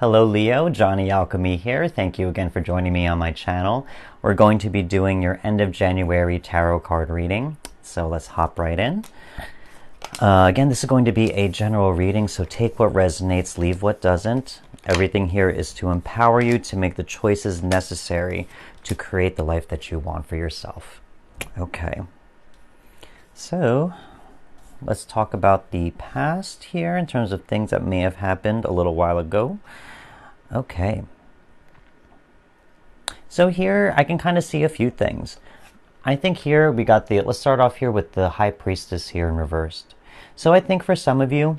Hello Leo, Johnny Alchemy here. Thank you again for joining me on my channel. We're going to be doing your end of January tarot card reading. So let's hop right in. Again, this is going to be a general reading, so take what resonates, leave what doesn't. Everything here is to empower you to make the choices necessary to create the life that you want for yourself. Okay. So let's talk about the past here in terms of things that may have happened a little while ago. Okay. So here I can kind of see a few things. I think here we got let's start off here with the High Priestess here in reversed. So I think for some of you,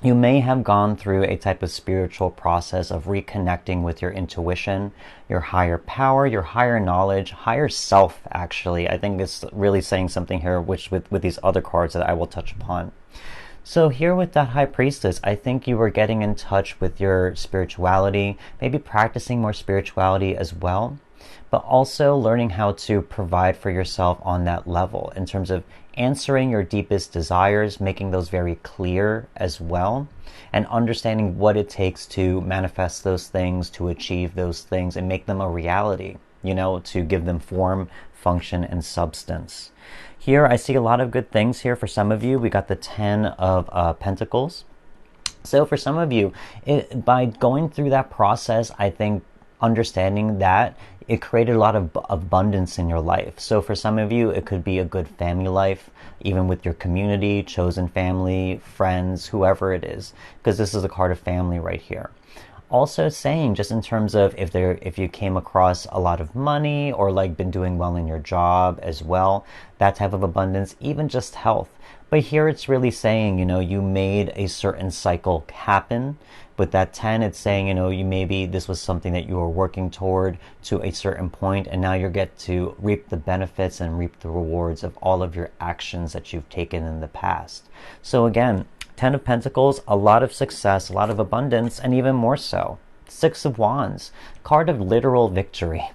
you may have gone through a type of spiritual process of reconnecting with your intuition, your higher power, your higher knowledge, higher self, actually. I think it's really saying something here, which with these other cards that I will touch upon. So here with that High Priestess, I think you were getting in touch with your spirituality, maybe practicing more spirituality as well, but also learning how to provide for yourself on that level in terms of answering your deepest desires, making those very clear as well, and understanding what it takes to manifest those things, to achieve those things, and make them a reality, you know, to give them form, function, and substance. Here, I see a lot of good things here for some of you. We got the 10 of Pentacles. So for some of you, by going through that process, I think understanding that it created a lot of abundance in your life. So for some of you, it could be a good family life, even with your community, chosen family, friends, whoever it is, because this is a card of family right here. Also saying, just in terms of if you came across a lot of money or like been doing well in your job as well, that type of abundance, even just health. But here it's really saying, you know, you made a certain cycle happen. With that 10, it's saying, you know, maybe this was something that you were working toward to a certain point, and now you get to reap the benefits and reap the rewards of all of your actions that you've taken in the past. So again, 10 of Pentacles, a lot of success, a lot of abundance, and even more so. 6 of Wands, card of literal victory.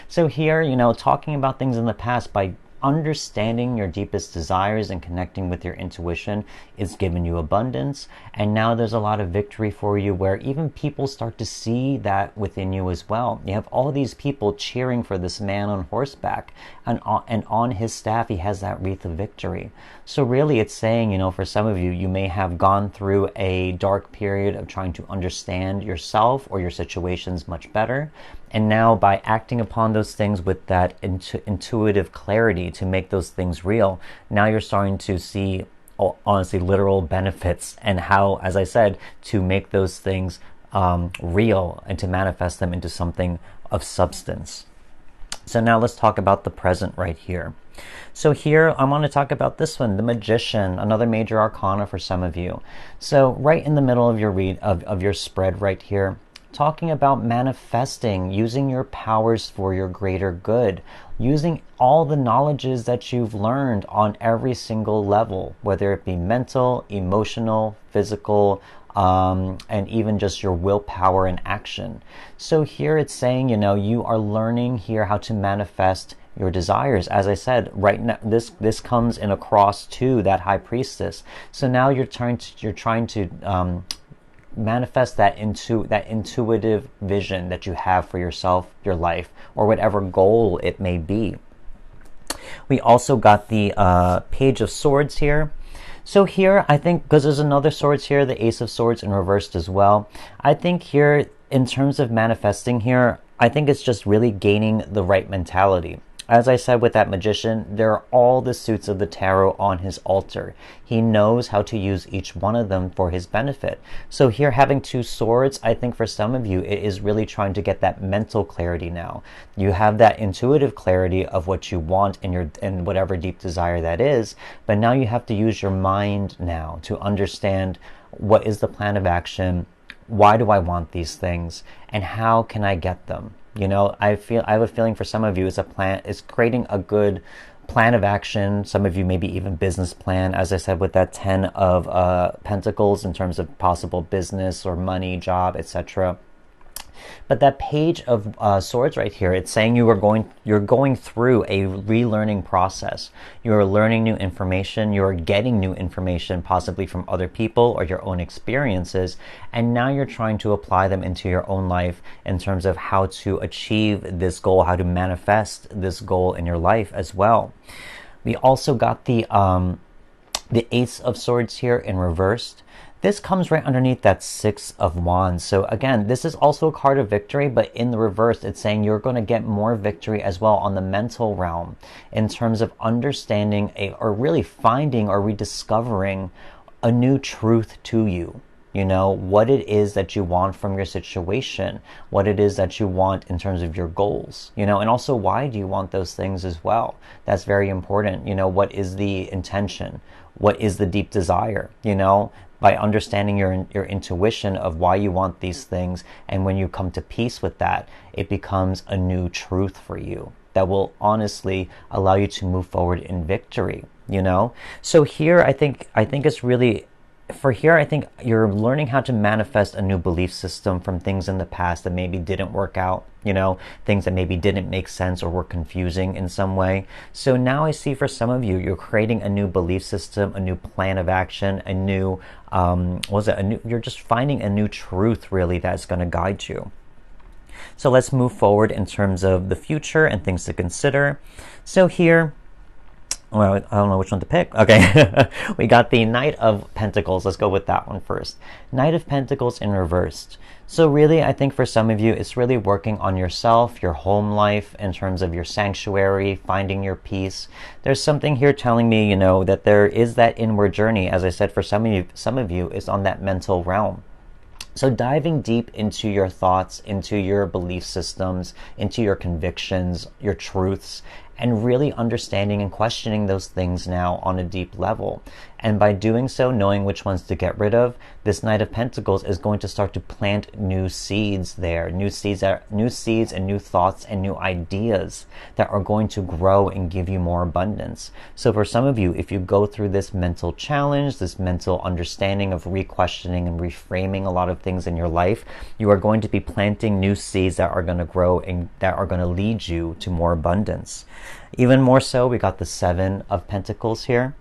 So here, you know, talking about things in the past by understanding your deepest desires and connecting with your intuition is giving you abundance. And now there's a lot of victory for you where even people start to see that within you as well. You have all these people cheering for this man on horseback, and on his staff he has that wreath of victory. So really it's saying, you know, for some of you, you may have gone through a dark period of trying to understand yourself or your situations much better. And now by acting upon those things with that intuitive clarity to make those things real, now you're starting to see, honestly, literal benefits and how, as I said, to make those things real and to manifest them into something of substance. So now let's talk about the present right here. So here I want to talk about this one, the Magician, another major arcana for some of you. So right in the middle of your of your spread right here, talking about manifesting, using your powers for your greater good, using all the knowledges that you've learned on every single level, whether it be mental, emotional, physical, and even just your willpower and action. So here it's saying, you know, you are learning here how to manifest your desires. As I said, right now this comes in a cross to that High Priestess. So now you're trying to manifest that into that intuitive vision that you have for yourself, your life, or whatever goal it may be. We also got the Page of Swords here. So here, I think, because there's another swords here, the Ace of Swords in reversed as well. I think here, in terms of manifesting here, I think it's just really gaining the right mentality. As I said with that Magician, there are all the suits of the tarot on his altar. He knows how to use each one of them for his benefit. So here, having 2 swords, I think for some of you, it is really trying to get that mental clarity now. You have that intuitive clarity of what you want in whatever deep desire that is, but now you have to use your mind now to understand what is the plan of action, why do I want these things, and how can I get them? You know, I have a feeling for some of you it's creating a good plan of action. Some of you maybe even business plan, as I said, with that 10 of Pentacles in terms of possible business or money, job, etc. But that page of swords right here, it's saying you're going through a relearning process. You're learning new information. You're getting new information, possibly from other people or your own experiences. And now you're trying to apply them into your own life in terms of how to achieve this goal, how to manifest this goal in your life as well. We also got the Ace of Swords here in reversed. This comes right underneath that Six of Wands. So again, this is also a card of victory, but in the reverse, it's saying you're going to get more victory as well on the mental realm in terms of understanding or really finding or rediscovering a new truth to you. You know, what it is that you want from your situation, what it is that you want in terms of your goals, you know, and also why do you want those things as well? That's very important. You know, what is the intention? What is the deep desire? You know, by understanding your intuition of why you want these things, and when you come to peace with that, it becomes a new truth for you that will honestly allow you to move forward in victory, you know? So here, I think it's really, for here, I think you're learning how to manifest a new belief system from things in the past that maybe didn't work out, you know, things that maybe didn't make sense or were confusing in some way. So now I see for some of you, you're creating a new belief system, a new plan of action, a new, you're just finding a new truth really that's going to guide you. So let's move forward in terms of the future and things to consider. So here, well, I don't know which one to pick. Okay, we got the Knight of Pentacles. Let's go with that one first. Knight of Pentacles in reversed. So really, I think for some of you, it's really working on yourself, your home life, in terms of your sanctuary, finding your peace. There's something here telling me, you know, that there is that inward journey. As I said, for some of you, is on that mental realm. So diving deep into your thoughts, into your belief systems, into your convictions, your truths, and really understanding and questioning those things now on a deep level. And by doing so, knowing which ones to get rid of, this Knight of Pentacles is going to start to plant new seeds there, new seeds and new thoughts and new ideas that are going to grow and give you more abundance. So for some of you, if you go through this mental challenge, this mental understanding of re-questioning and reframing a lot of things in your life, you are going to be planting new seeds that are going to grow and that are going to lead you to more abundance. Even more so, we got the Seven of Pentacles here.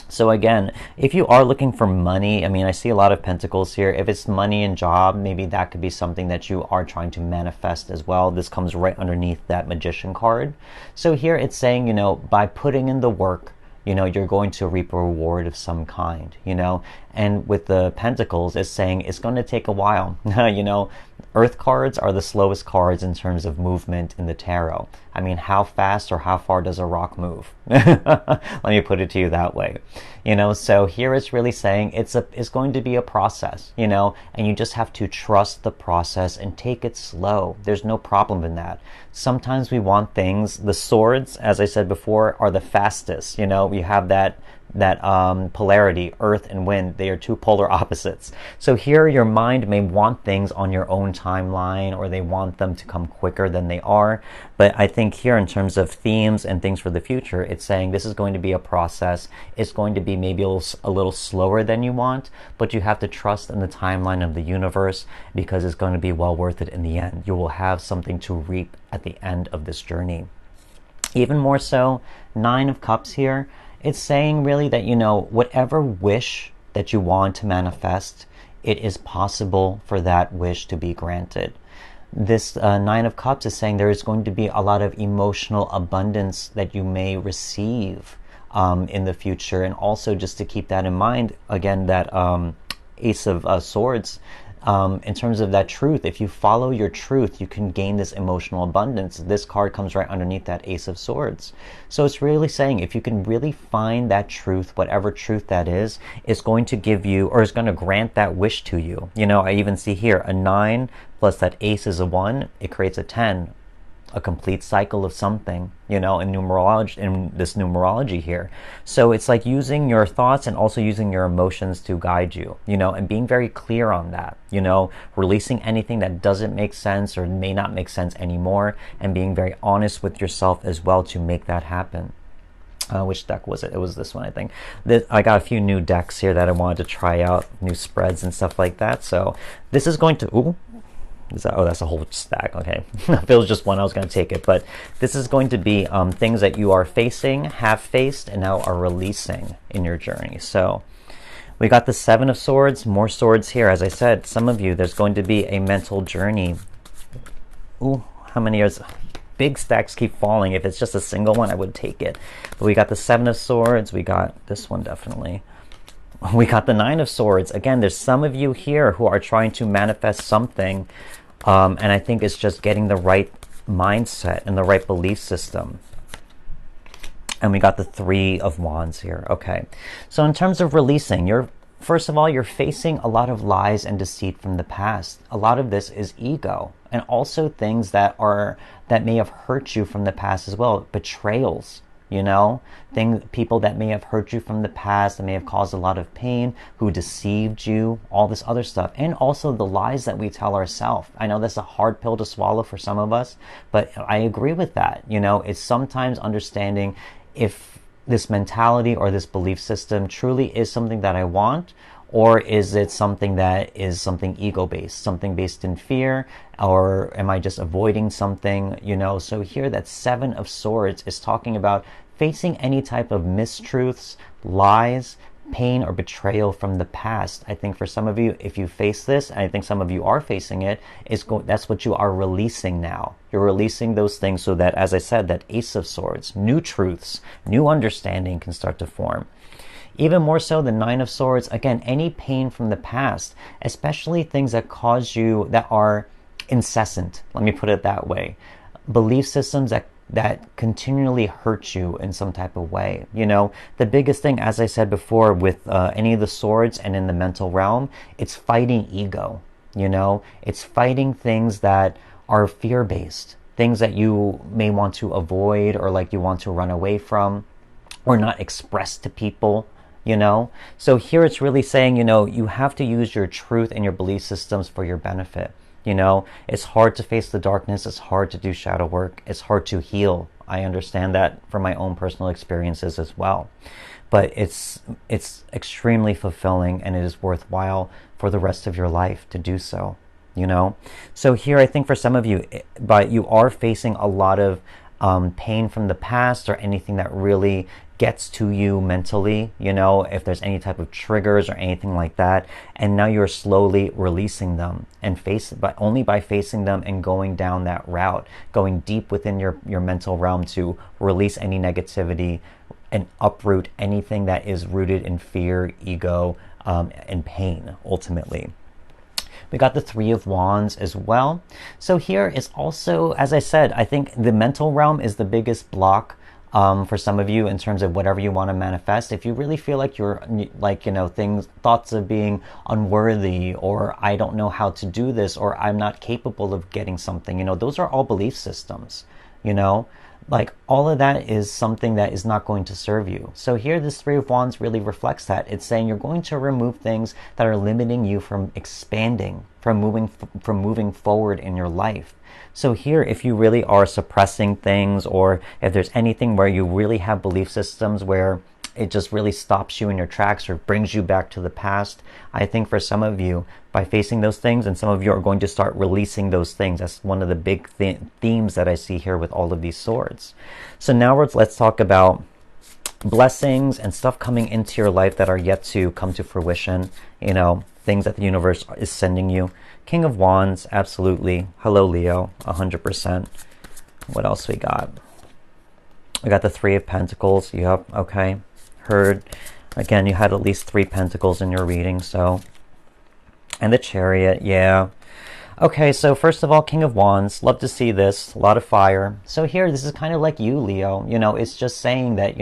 So again, if you are looking for money, I mean, I see a lot of pentacles here. If it's money and job, maybe that could be something that you are trying to manifest as well. This comes right underneath that Magician card. So here it's saying, you know, by putting in the work, you know, you're going to reap a reward of some kind, you know. And with the Pentacles, it's saying it's going to take a while. You know, Earth cards are the slowest cards in terms of movement in the tarot. I mean, how fast or how far does a rock move? Let me put it to you that way. You know, so here it's really saying it's going to be a process, you know, and you just have to trust the process and take it slow. There's no problem in that. Sometimes we want things, the swords, as I said before, are the fastest. You know, you have that polarity, earth and wind. They are two polar opposites. So here your mind may want things on your own timeline, or they want them to come quicker than they are. But I think here in terms of themes and things for the future, it's saying this is going to be a process. It's going to be maybe a little slower than you want, but you have to trust in the timeline of the universe, because it's going to be well worth it in the end. You will have something to reap at the end of this journey. Even more so, Nine of Cups here. It's saying really that, you know, whatever wish that you want to manifest, it is possible for that wish to be granted. This Nine of Cups is saying there is going to be a lot of emotional abundance that you may receive in the future. And also, just to keep that in mind, again, that Ace of Swords, in terms of that truth, if you follow your truth, you can gain this emotional abundance. This card comes right underneath that Ace of Swords. So it's really saying if you can really find that truth, whatever truth that is, it's going to give you, or is going to grant that wish to you. You know, I even see here a 9 plus that Ace is a 1, it creates a 10. A complete cycle of something, you know, in this numerology here. So it's like using your thoughts and also using your emotions to guide you, you know, and being very clear on that, you know, releasing anything that doesn't make sense or may not make sense anymore, and being very honest with yourself as well to make that happen. Which deck was it? It was this one, I think. I got a few new decks here that I wanted to try out, new spreads and stuff like that. So this is going to, ooh, Oh, that's a whole stack. Okay. If it was just one, I was going to take it. But this is going to be things that you are facing, have faced, and now are releasing in your journey. So we got the Seven of Swords, more swords here. As I said, some of you, there's going to be a mental journey. Ooh, how many years? Big stacks keep falling. If it's just a single one, I would take it. But we got the Seven of Swords. We got this one, definitely. We got the Nine of Swords. Again, there's some of you here who are trying to manifest something. And I think it's just getting the right mindset and the right belief system. And we got the Three of Wands here. Okay. So in terms of releasing, first of all, you're facing a lot of lies and deceit from the past. A lot of this is ego, and also things that may have hurt you from the past as well. Betrayals, people that may have hurt you from the past, that may have caused a lot of pain, who deceived you, all this other stuff. And also the lies that we tell ourselves. I know that's a hard pill to swallow for some of us, but I agree with that. It's sometimes understanding if this mentality or this belief system truly is something that I want, or is it something that is something ego-based, something based in fear, or am I just avoiding something, So here that Seven of Swords is talking about facing any type of mistruths, lies, pain, or betrayal from the past. I think for some of you, if you face this, and I think some of you are facing it, that's what you are releasing now. You're releasing those things so that, as I said, that Ace of Swords, new truths, new understanding can start to form. Even more so, the Nine of Swords, again, any pain from the past, especially things that cause you, that are incessant, let me put it that way. Belief systems that continually hurt you in some type of way. The biggest thing, as I said before, with any of the swords and in the mental realm, it's fighting ego. It's fighting things that are fear-based, things that you may want to avoid, or like you want to run away from, or not express to people. So here it's really saying, you have to use your truth and your belief systems for your benefit. It's hard to face the darkness. It's hard to do shadow work. It's hard to heal. I understand that from my own personal experiences as well. But it's extremely fulfilling, and it is worthwhile for the rest of your life to do so. So here, I think for some of you, but you are facing a lot of pain from the past, or anything that really gets to you mentally, if there's any type of triggers or anything like that, and now you're slowly releasing them, but only by facing them and going down that route, going deep within your mental realm to release any negativity and uproot anything that is rooted in fear, ego, and pain, ultimately. We got the Three of Wands as well. So here is also, as I said, I think the mental realm is the biggest block for some of you in terms of whatever you want to manifest. If you really feel like you're thoughts of being unworthy, or I don't know how to do this, or I'm not capable of getting something, those are all belief systems, all of that is something that is not going to serve you. So here, this Three of Wands really reflects that. It's saying you're going to remove things that are limiting you from expanding, from moving forward in your life. So here, if you really are suppressing things, or if there's anything where you really have belief systems where it just really stops you in your tracks or brings you back to the past, I think for some of you, by facing those things, and some of you are going to start releasing those things. That's one of the big themes that I see here with all of these swords. So now let's talk about blessings and stuff coming into your life that are yet to come to fruition, things that the universe is sending you. King of Wands, absolutely. Hello, Leo, 100%. What else we got? We got the Three of Pentacles. Yep, okay. Heard. Again, you had at least 3 pentacles in your reading, so. And the Chariot, yeah. Okay, so first of all, King of Wands. Love to see this. A lot of fire. So here, this is kind of like you, Leo. It's just saying that,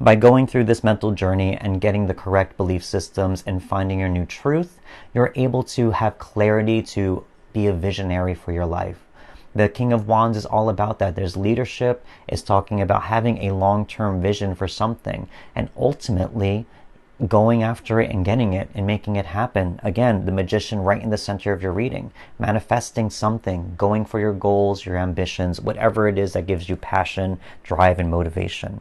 by going through this mental journey and getting the correct belief systems and finding your new truth, you're able to have clarity to be a visionary for your life. The King of Wands is all about that. There's leadership. It's talking about having a long-term vision for something, and ultimately going after it and getting it and making it happen. Again, the Magician right in the center of your reading. Manifesting something, going for your goals, your ambitions, whatever it is that gives you passion, drive, and motivation.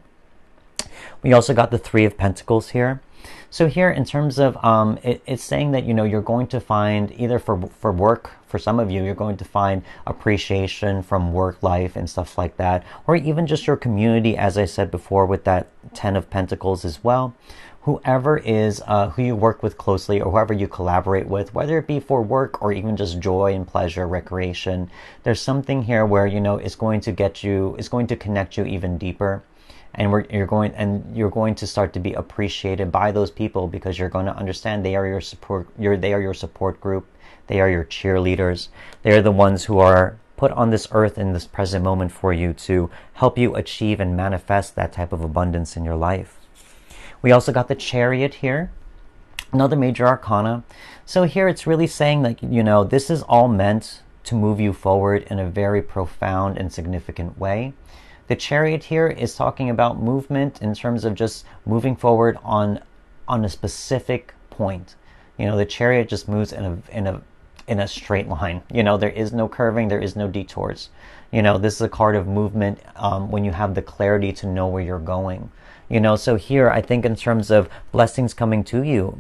We also got the Three of Pentacles here. So here, in terms of, it's saying that, you're going to find either for work, for some of you, you're going to find appreciation from work life and stuff like that, or even just your community, as I said before, with that 10 of Pentacles as well. Whoever is, who you work with closely, or whoever you collaborate with, whether it be for work or even just joy and pleasure, recreation, there's something here where, it's going to connect you even deeper. And you're going to start to be appreciated by those people, because you're going to understand they are your support. They are your support group. They are your cheerleaders. They are the ones who are put on this earth in this present moment for you to help you achieve and manifest that type of abundance in your life. We also got the Chariot here, another major arcana. So here it's really saying, like, this is all meant to move you forward in a very profound and significant way. The Chariot here is talking about movement in terms of just moving forward on a specific point. The Chariot just moves in a straight line. There is no curving, there is no detours. This is a card of movement, when you have the clarity to know where you're going. So here, I think in terms of blessings coming to you,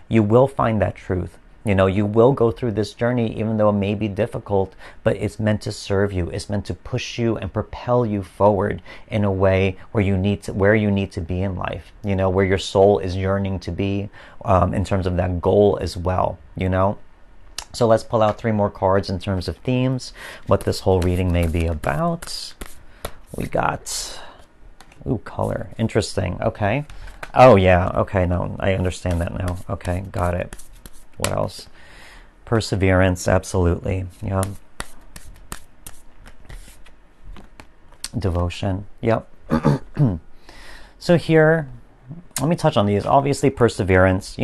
you will find that truth. You will go through this journey, even though it may be difficult, but it's meant to serve you. It's meant to push you and propel you forward in a way where you need to be in life, where your soul is yearning to be, in terms of that goal as well, So let's pull out 3 more cards in terms of themes, what this whole reading may be about. We got, color. Interesting. Okay. Oh, yeah. Okay, no, I understand that now. Okay, got it. What else? Perseverance, absolutely. Yeah. Devotion. Yep. So here, let me touch on these. Obviously, perseverance.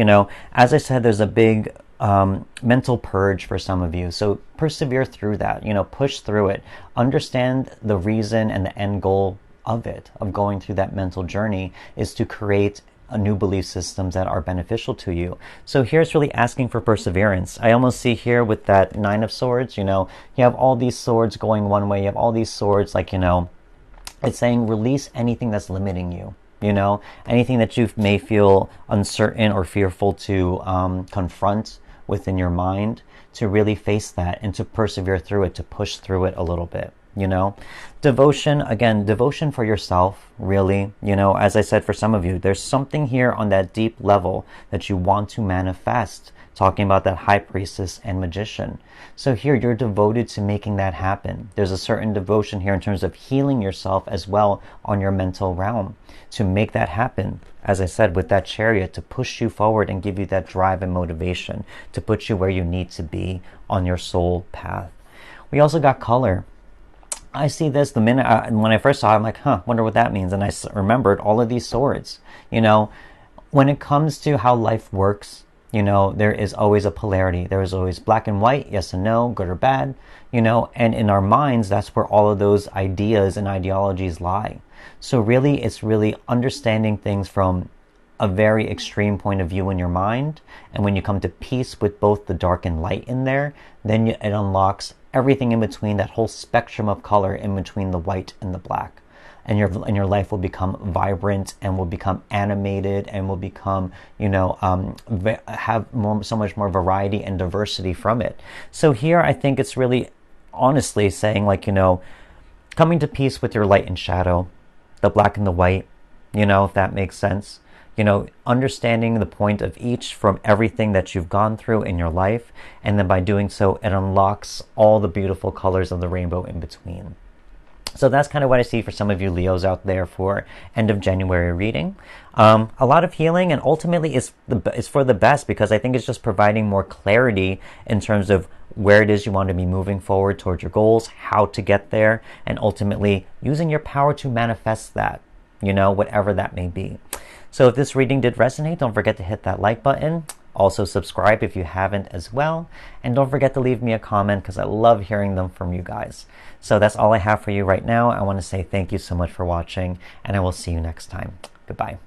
As I said, there's a big mental purge for some of you. So persevere through that. Push through it. Understand the reason and the end goal of going through that mental journey is to create a new belief systems that are beneficial to you. So here's really asking for perseverance. I almost see here with that 9 of Swords, you have all these swords going one way, you have all these swords, like, it's saying release anything that's limiting you, anything that you may feel uncertain or fearful to confront within your mind, to really face that and to persevere through it, to push through it a little bit. Devotion, again, devotion for yourself, really. As I said, for some of you, there's something here on that deep level that you want to manifest, talking about that High Priestess and Magician. So here, you're devoted to making that happen. There's a certain devotion here in terms of healing yourself as well on your mental realm to make that happen. As I said, with that Chariot, to push you forward and give you that drive and motivation to put you where you need to be on your soul path. We also got color. I see this the minute when I first saw it, I'm like, wonder what that means. And I remembered all of these swords. When it comes to how life works, there is always a polarity. There is always black and white, yes and no, good or bad, and in our minds, that's where all of those ideas and ideologies lie. So really, it's really understanding things from a very extreme point of view in your mind. And when you come to peace with both the dark and light in there, then it unlocks everything in between, that whole spectrum of color in between the white and the black. And your life will become vibrant and will become animated and will become, have so much more variety and diversity from it. So here, I think it's really honestly saying, like, coming to peace with your light and shadow, the black and the white, if that makes sense. Understanding the point of each from everything that you've gone through in your life. And then by doing so, it unlocks all the beautiful colors of the rainbow in between. So that's kind of what I see for some of you Leos out there for end of January reading. A lot of healing, and ultimately it's for the best, because I think it's just providing more clarity in terms of where it is you want to be moving forward towards your goals, how to get there, and ultimately using your power to manifest that, whatever that may be. So if this reading did resonate, don't forget to hit that like button. Also subscribe if you haven't as well. And don't forget to leave me a comment, because I love hearing them from you guys. So that's all I have for you right now. I want to say thank you so much for watching, and I will see you next time. Goodbye.